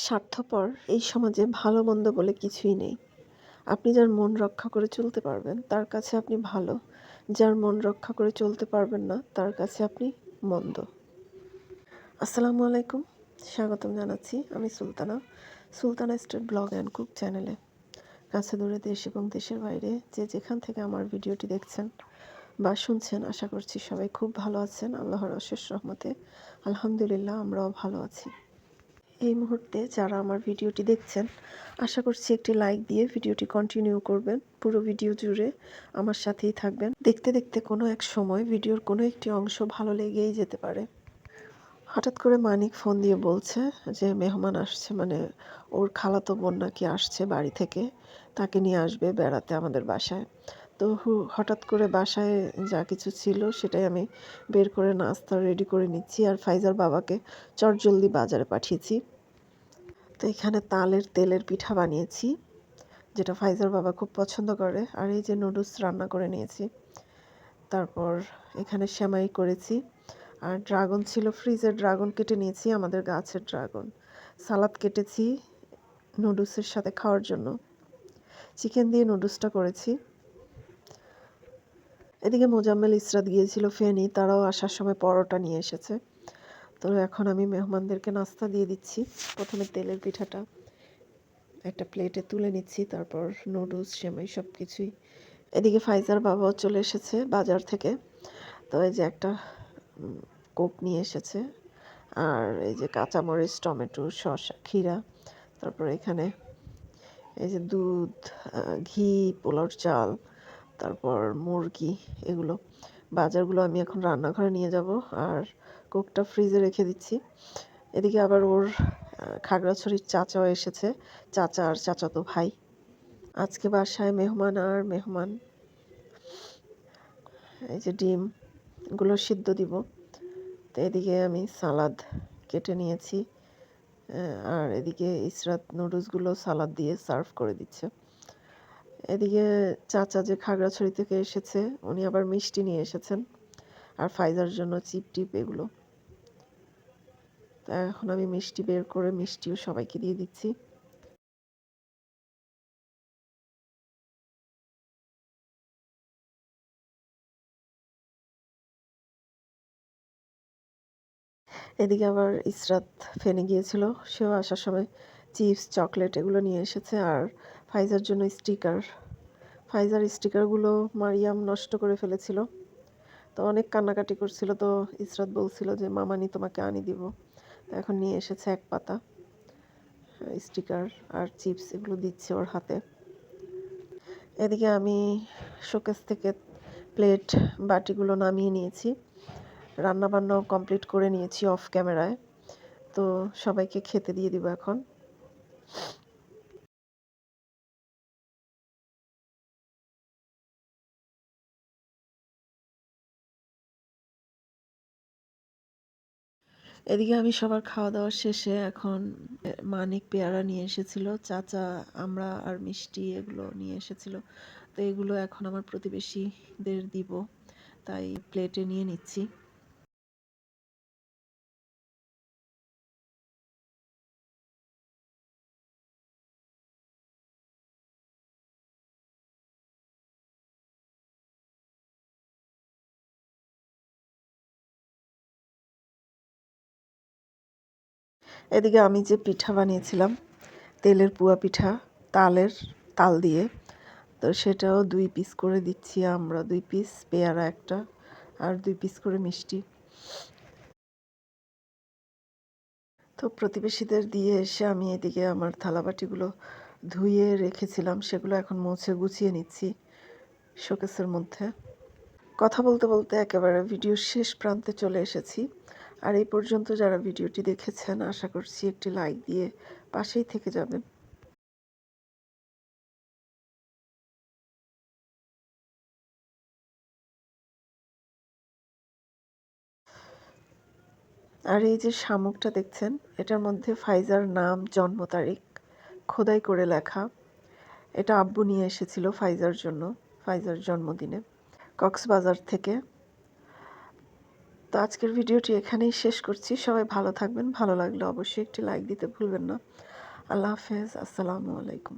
স্বার্থপর এই সমাজে ভালো মন্দ বলে কিছুই নেই। আপনি যার মন রক্ষা করে চলতে পারবেন তার কাছে আপনি ভালো, যার মন রক্ষা করে চলতে পারবেন না তার কাছে আপনি মন্দ। আসসালামু আলাইকুম, স্বাগতম জানাচ্ছি আমি Sultana state blog and cook চ্যানেলে। কাছে দূরে দেশ এবং দেশের বাইরে যে যেখান থেকে আমার ভিডিওটি দেখছেন বা শুনছেন, আশা করছি সবাই খুব ভালো আছেন। আল্লাহর অশেষ রহমতে আলহামদুলিল্লাহ আমরাও ভালো আছি। এই মুহূর্তে যারা আমার ভিডিওটি দেখছেন, আশা করছি একটি লাইক দিয়ে ভিডিওটি কন্টিনিউ করবেন। পুরো ভিডিও জুড়ে আমার সাথেই থাকবেন। দেখতে দেখতে কোনো এক সময় ভিডিওর কোনো একটি অংশ ভালো লেগেই যেতে পারে। হঠাৎ করে মানিক ফোন দিয়ে বলছে যে মেহমান আসছে, মানে ওর খালাতো বোন নাকি আসছে বাড়ি থেকে, তাকে নিয়ে আসবে বেড়াতে আমাদের বাসায়। তো হঠাৎ করে বাসায় যা কিছু ছিল সেটাই আমি বের করে নাস্তা রেডি করে নিচ্ছি, আর ফাইজার বাবাকে চটজলদি বাজারে পাঠিয়েছি। তো এখানে তালের তেলের পিঠা বানিয়েছি, যেটা ফাইজার বাবা খুব পছন্দ করে। আর এই যে নুডলস রান্না করে নিয়েছি। তারপর এখানে সেমাই করেছি, আর ড্রাগন ছিল ফ্রিজের, ড্রাগন কেটে নিয়েছি, আমাদের গাছের ড্রাগন। সালাদ কেটেছি নুডলসের সাথে খাওয়ার জন্য। চিকেন দিয়ে নুডলসটা করেছি। এদিকে মোজাম্মেল ইসরাত গিয়েছিল ফেনী, তারাও আসার সময় পরোটা নিয়ে এসেছে। তো এখন আমি মেহমানদেরকে নাস্তা দিয়ে দিচ্ছি। প্রথমে তেলের পিঠাটা একটা প্লেটে তুলে নিচ্ছি, তারপর নুডলস সেমাই সব কিছুই। এদিকে ফাইজার বাবাও চলে এসেছে বাজার থেকে। তো এই যে একটা কোক নিয়ে এসেছে, আর এই যে কাঁচামরিচ, টমেটো, শসা, ক্ষীরা, তারপর এখানে এই যে দুধ, ঘি, পোলাওর চাল, তারপর মুরগি, এগুলো বাজারগুলো আমি এখন রান্নাঘরে নিয়ে যাব, আর কোকটা ফ্রিজে রেখে দিচ্ছি। এদিকে আবার ওর খাগড়াছড়ির চাচাও এসেছে, চাচা আর চাচাতো ভাই। আজকে বাসায় মেহমান আর মেহমান। এই যে ডিমগুলো সিদ্ধ দিব। তো এদিকে আমি সালাদ কেটে নিয়েছি, আর এদিকে ইসরাত নুডলসগুলো সালাদ দিয়ে সার্ভ করে দিচ্ছে। এদিকে চাচা যে খাগড়াছড়ি থেকে এসেছে, উনি আবার মিষ্টি নিয়ে এসেছেন, আর ফাইজার জন্য চিপ টিপ এগুলো। তা এখন আমি মিষ্টি বের করে মিষ্টিও সবাইকে দিয়ে দিচ্ছি। এদিকে আবার ইসরাত ফেনে গিয়েছিল, সেও আসার সময় চিপস, চকলেট এগুলো নিয়ে এসেছে, আর ফাইজার জন্য স্টিকার। ফাইজার স্টিকারগুলো মারিয়াম নষ্ট করে ফেলেছিল, তো অনেক কান্নাকাটি করছিল। তো ইসরাত বলছিল যে মামানি তোমাকে আনি দিব। তো এখন নিয়ে এসেছে এক পাতা স্টিকার আর চিপস, এগুলো দিচ্ছে ওর হাতে। এদিকে আমি শোকেস থেকে প্লেট বাটিগুলো নামিয়ে নিয়েছি, রান্নাবান্নাও কমপ্লিট করে নিয়েছি অফ ক্যামেরায়। তো সবাইকে খেতে দিয়ে দিব এখন। এদিকে আমি সবার খাওয়া দাওয়া শেষে এখন মানিক পেয়ারা নিয়ে এসেছিল, চাচা আমরা আর মিষ্টি এগুলো নিয়ে এসেছিল। তো এগুলো এখন আমার প্রতিবেশীদের দিব, তাই প্লেটে নিয়ে নিচ্ছি। এদিকে আমি যে পিঠা বানিয়েছিলাম, তেলের পুয়া পিঠা, তাল দিয়ে, তো সেটাও 2 পিস করে দিচ্ছি আমরা, 2 পিস পেয়ারা একটা, আর 2 পিস করে মিষ্টি। তো প্রতিবেশীদের দিয়ে এসে আমি এদিকে আমার থালাবাটিগুলো ধুয়ে রেখেছিলাম, সেগুলো এখন মুছে গুছিয়ে নিচ্ছি শোকেসের মধ্যে। কথা বলতে বলতে একেবারে ভিডিওর শেষ প্রান্তে চলে এসেছি। আর এই পর্যন্ত যারা ভিডিওটি দেখেছেন, আশা করছি একটি লাইক দিয়ে পাশেই থেকে যাবেন। আর এই যে শামুকটা দেখছেন, এটার মধ্যে ফাইজার নাম, জন্ম তারিখ খোদাই করে লেখা। এটা আব্বু নিয়ে এসেছিল ফাইজার জন্য, ফাইজার জন্মদিনে কক্সবাজার থেকে। তো আজকের ভিডিওটি এখানেই শেষ করছি। সবাই ভালো থাকবেন। ভালো লাগলে অবশ্যই একটি লাইক দিতে ভুলবেন না। আল্লাহ হাফেজ। আসসালামু আলাইকুম।